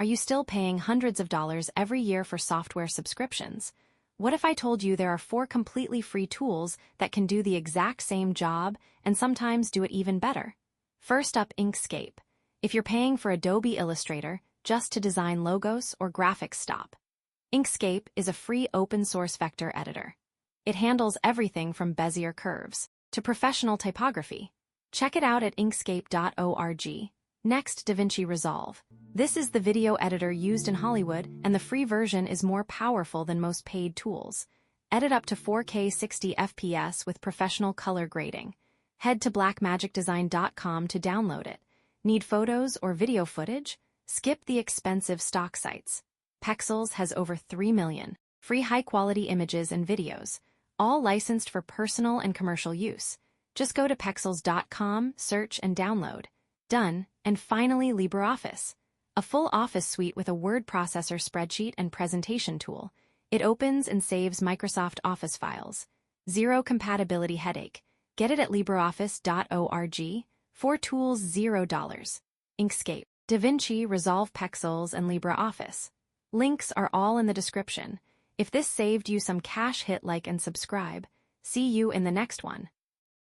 Are you still paying hundreds of dollars every year for software subscriptions? What if I told you there are 4 completely free tools that can do the exact same job and sometimes do it even better? First up, Inkscape. If you're paying for Adobe Illustrator just to design logos or graphics, stop. Inkscape is a free open-source vector editor. It handles everything from Bezier curves to professional typography. Check it out at inkscape.org. Next, DaVinci Resolve. This is the video editor used in Hollywood, and the free version is more powerful than most paid tools. Edit up to 4K 60 FPS with professional color grading. Head to blackmagicdesign.com to download it. Need photos or video footage? Skip the expensive stock sites. Pexels has over 3 million free high-quality images and videos, all licensed for personal and commercial use. Just go to pexels.com, search, and download. Done. And finally, LibreOffice, a full office suite with a word processor, spreadsheet, and presentation tool. It opens and saves Microsoft Office files. Zero compatibility headache. Get it at LibreOffice.org. 4 tools, $0. Inkscape, DaVinci, Resolve, Pexels, and LibreOffice. Links are all in the description. If this saved you some cash, hit like and subscribe. See you in the next one.